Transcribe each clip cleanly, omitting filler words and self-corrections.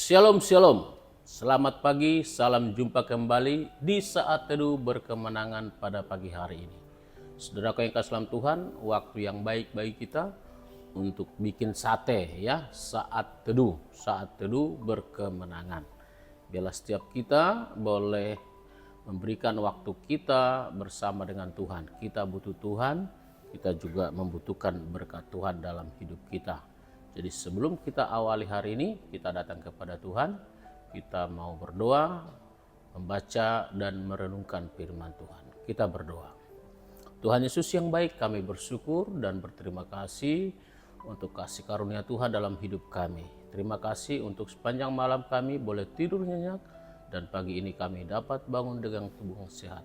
Shalom, shalom. Selamat pagi, salam jumpa kembali di saat teduh berkemenangan pada pagi hari ini. Saudaraku yang kasih dalam Tuhan, waktu yang baik bagi kita untuk bikin sate ya, saat teduh berkemenangan. Biarlah setiap kita boleh memberikan waktu kita bersama dengan Tuhan. Kita butuh Tuhan, kita juga membutuhkan berkat Tuhan dalam hidup kita. Jadi sebelum kita awali hari ini, kita datang kepada Tuhan, kita mau berdoa, membaca dan merenungkan firman Tuhan. Kita berdoa. Tuhan Yesus yang baik, kami bersyukur dan berterima kasih untuk kasih karunia Tuhan dalam hidup kami. Terima kasih untuk sepanjang malam kami boleh tidur nyenyak dan pagi ini kami dapat bangun dengan tubuh yang sehat.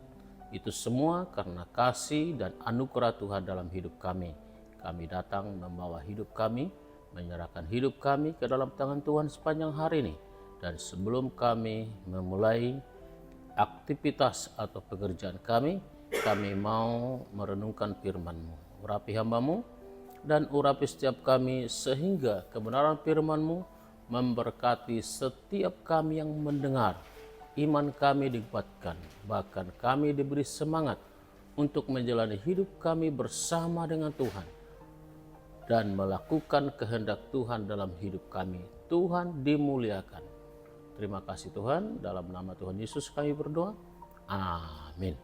Itu semua karena kasih dan anugerah Tuhan dalam hidup kami. Kami datang membawa hidup kami, menyerahkan hidup kami ke dalam tangan Tuhan sepanjang hari ini. Dan sebelum kami memulai aktivitas atau pekerjaan kami mau merenungkan firman-Mu. Urapi hamba-Mu dan urapi setiap kami sehingga kebenaran firman-Mu memberkati setiap kami yang mendengar. Iman kami dikuatkan, bahkan kami diberi semangat untuk menjalani hidup kami bersama dengan Tuhan dan melakukan kehendak Tuhan dalam hidup kami. Tuhan dimuliakan. Terima kasih Tuhan, dalam nama Tuhan Yesus kami berdoa. Amin.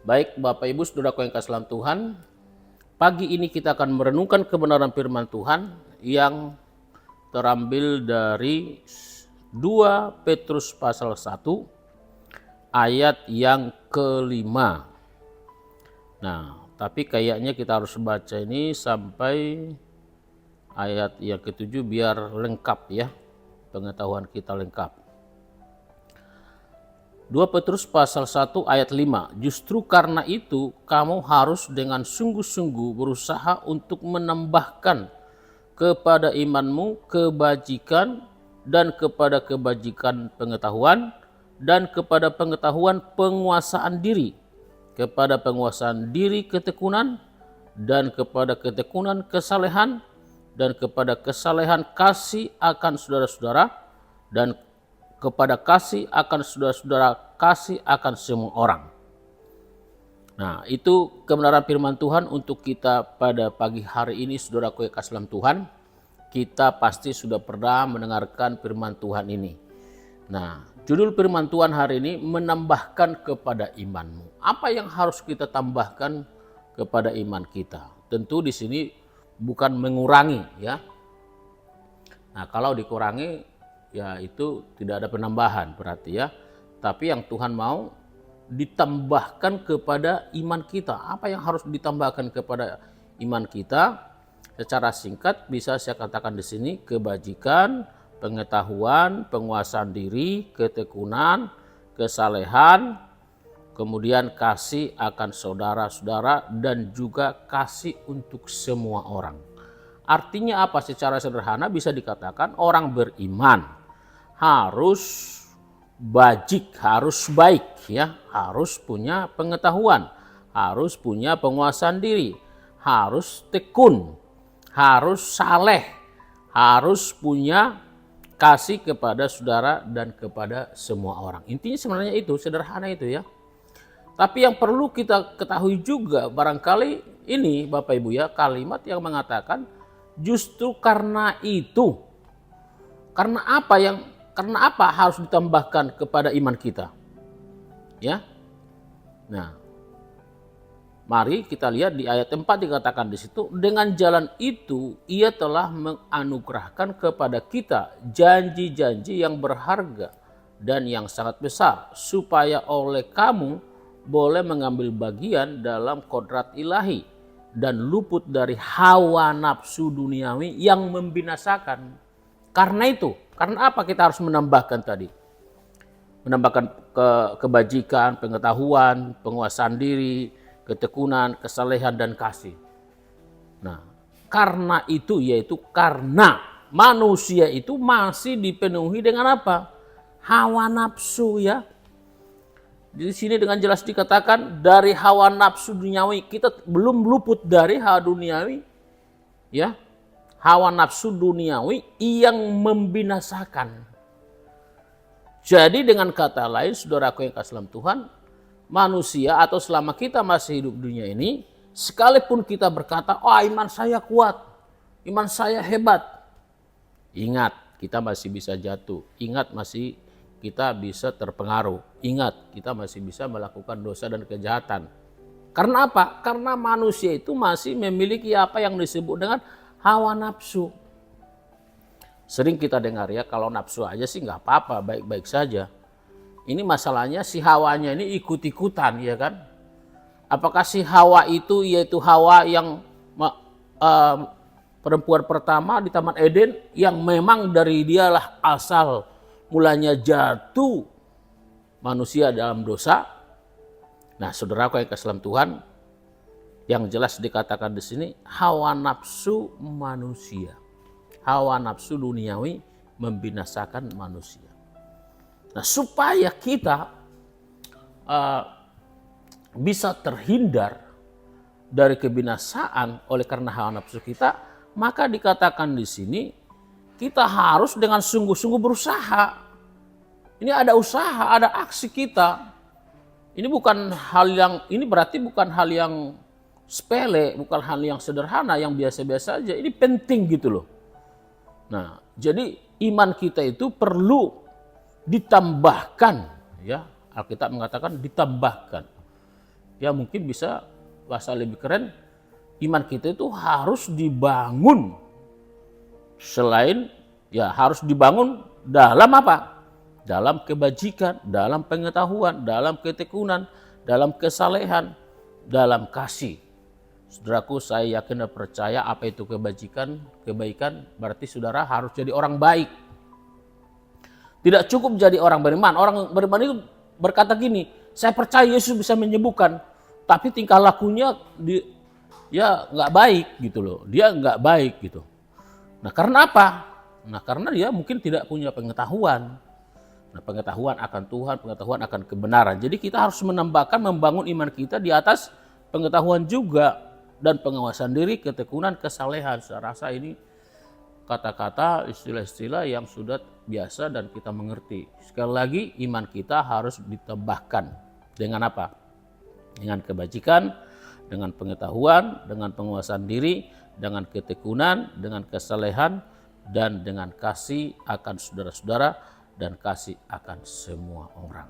Baik Bapak Ibu Saudaraku yang kasih dalam Tuhan, pagi ini kita akan merenungkan kebenaran firman Tuhan yang terambil dari 2 Petrus pasal 1 ayat yang kelima. Nah, tapi kayaknya kita harus baca ini sampai ayat yang ketujuh biar lengkap ya, pengetahuan kita lengkap. 2 Petrus pasal 1 ayat 5. Justru karena itu kamu harus dengan sungguh-sungguh berusaha untuk menambahkan kepada imanmu kebajikan dan kepada kebajikan pengetahuan dan kepada pengetahuan penguasaan diri, kepada penguasaan diri ketekunan, dan kepada ketekunan kesalehan, dan kepada kesalehan kasih akan saudara-saudara, dan kepada kasih akan saudara-saudara, kasih akan semua orang. Nah, itu kebenaran firman Tuhan untuk kita pada pagi hari ini. Saudaraku yang kasih dalam Tuhan, kita pasti sudah pernah mendengarkan firman Tuhan ini. Nah, judul firman Tuhan hari ini menambahkan kepada imanmu. Apa yang harus kita tambahkan kepada iman kita? Tentu di sini bukan mengurangi ya. Nah, kalau dikurangi ya itu tidak ada penambahan berarti ya. Tapi yang Tuhan mau ditambahkan kepada iman kita. Apa yang harus ditambahkan kepada iman kita? Secara singkat bisa saya katakan di sini kebajikan, pengetahuan, penguasaan diri, ketekunan, kesalehan, kemudian kasih akan saudara-saudara dan juga kasih untuk semua orang. Artinya apa? Secara sederhana bisa dikatakan orang beriman harus bajik, harus baik ya, harus punya pengetahuan, harus punya penguasaan diri, harus tekun, harus saleh, harus punya kasih kepada saudara dan kepada semua orang. Intinya sebenarnya itu, sederhana itu ya. Tapi yang perlu kita ketahui juga barangkali ini Bapak Ibu ya, kalimat yang mengatakan justru karena itu. Karena apa harus ditambahkan kepada iman kita? Ya. Nah, mari kita lihat di ayat 4 dikatakan di situ, dengan jalan itu ia telah menganugerahkan kepada kita janji-janji yang berharga dan yang sangat besar, supaya oleh kamu boleh mengambil bagian dalam kodrat ilahi dan luput dari hawa nafsu duniawi yang membinasakan. Karena itu, karena apa kita harus menambahkan tadi? Menambahkan kebajikan, pengetahuan, penguasaan diri, ketekunan, kesalehan, dan kasih. Nah, karena itu yaitu karena manusia itu masih dipenuhi dengan apa? Hawa nafsu ya. Di sini dengan jelas dikatakan dari hawa nafsu duniawi, kita belum luput dari hawa duniawi ya. hawa nafsu duniawi yang membinasakan. Jadi dengan kata lain, saudaraku yang kasih dalam Tuhan, manusia atau selama kita masih hidup dunia ini, sekalipun kita berkata, oh iman saya kuat, iman saya hebat. Ingat, kita masih bisa jatuh. Ingat, masih kita bisa terpengaruh. Ingat, kita masih bisa melakukan dosa dan kejahatan. Karena apa? Karena manusia itu masih memiliki apa yang disebut dengan hawa nafsu. Sering kita dengar ya, kalau nafsu aja sih nggak apa-apa, baik-baik saja. Ini masalahnya si hawanya ini ikut-ikutan, ya kan? Apakah si Hawa itu yaitu Hawa yang perempuan pertama di Taman Eden yang memang dari dialah asal mulanya jatuh manusia dalam dosa? Nah, saudaraku yang kasih dalam Tuhan, yang jelas dikatakan di sini hawa nafsu manusia, hawa nafsu duniawi membinasakan manusia. Nah, supaya kita bisa terhindar dari kebinasaan oleh karena hawa nafsu kita, maka dikatakan di sini kita harus dengan sungguh-sungguh berusaha. Ini ada usaha, ada aksi kita. Ini berarti bukan hal yang sepele, bukan hal yang sederhana, yang biasa-biasa aja. Ini penting gitu loh. Nah, jadi iman kita itu perlu ditambahkan, ya. Alkitab mengatakan ditambahkan. Ya mungkin bisa bahasa lebih keren, iman kita itu harus dibangun. Selain ya harus dibangun dalam apa? Dalam kebajikan, dalam pengetahuan, dalam ketekunan, dalam kesalehan, dalam kasih. Saudaraku, saya yakin dan percaya apa itu kebajikan, kebaikan, berarti saudara harus jadi orang baik. Tidak cukup jadi orang beriman. Orang beriman itu berkata gini, saya percaya Yesus bisa menyembuhkan, tapi tingkah lakunya dia nggak baik gitu loh. Dia nggak baik gitu. Nah karena apa? Nah karena dia mungkin tidak punya pengetahuan. Nah, pengetahuan akan Tuhan, pengetahuan akan kebenaran. Jadi kita harus membangun iman kita di atas pengetahuan juga dan pengawasan diri, ketekunan, kesalehan. Saya rasa ini kata-kata, istilah-istilah yang sudah biasa dan kita mengerti. Sekali lagi, iman kita harus ditambahkan dengan apa? Dengan kebajikan, dengan pengetahuan, dengan penguasaan diri, dengan ketekunan, dengan kesalehan, dan dengan kasih akan saudara-saudara dan kasih akan semua orang.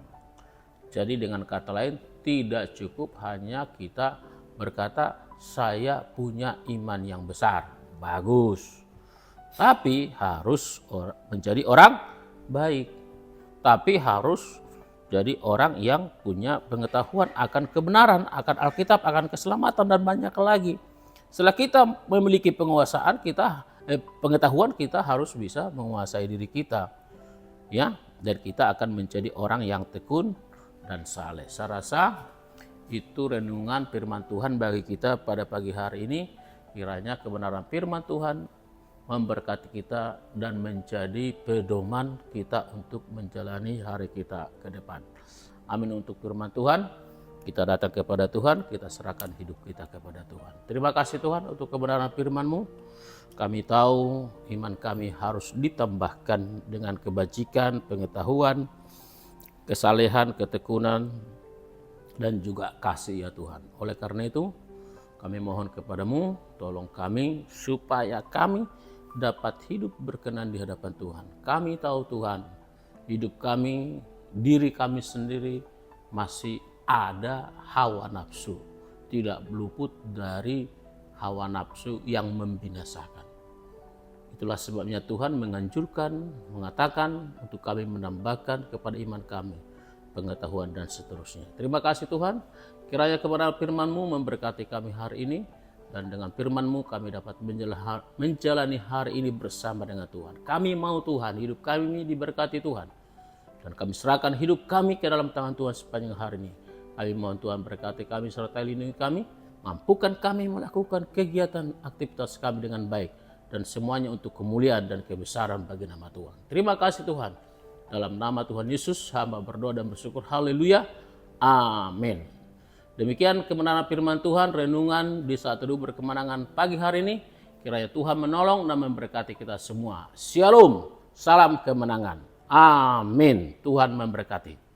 Jadi dengan kata lain, tidak cukup hanya kita berkata saya punya iman yang besar, bagus. Tapi harus menjadi orang baik. Tapi harus jadi orang yang punya pengetahuan akan kebenaran, akan Alkitab, akan keselamatan dan banyak lagi. Setelah kita memiliki penguasaan pengetahuan, kita harus bisa menguasai diri kita. Ya, dan kita akan menjadi orang yang tekun dan saleh. Saya rasa itu renungan firman Tuhan bagi kita pada pagi hari ini. Kiranya kebenaran firman Tuhan memberkati kita dan menjadi pedoman kita untuk menjalani hari kita ke depan. Amin untuk firman Tuhan. Kita datang kepada Tuhan, kita serahkan hidup kita kepada Tuhan. Terima kasih Tuhan untuk kebenaran firman-Mu. Kami tahu iman kami harus ditambahkan dengan kebajikan, pengetahuan, kesalehan, ketekunan, dan juga kasih ya Tuhan. Oleh karena itu, kami mohon kepadamu, tolong kami supaya kami dapat hidup berkenan di hadapan Tuhan. Kami tahu Tuhan, hidup kami, diri kami sendiri masih ada hawa nafsu. Tidak luput dari hawa nafsu yang membinasakan. Itulah sebabnya Tuhan menganjurkan, mengatakan untuk kami menambahkan kepada iman kami pengetahuan dan seterusnya. Terima kasih Tuhan, kiranya kebenaran firman-Mu memberkati kami hari ini, dan dengan firman-Mu kami dapat menjalani hari ini bersama dengan Tuhan. Kami mau Tuhan, hidup kami diberkati Tuhan, dan kami serahkan hidup kami ke dalam tangan Tuhan sepanjang hari ini. Kami mohon Tuhan berkati kami serta lindungi kami, mampukan kami melakukan kegiatan aktivitas kami dengan baik, dan semuanya untuk kemuliaan dan kebesaran bagi nama Tuhan. Terima kasih Tuhan. Dalam nama Tuhan Yesus, hamba berdoa dan bersyukur. Haleluya. Amin. Demikian kebenaran firman Tuhan, renungan di saat teduh berkemenangan pagi hari ini. Kiranya Tuhan menolong dan memberkati kita semua. Shalom, salam kemenangan. Amin. Tuhan memberkati.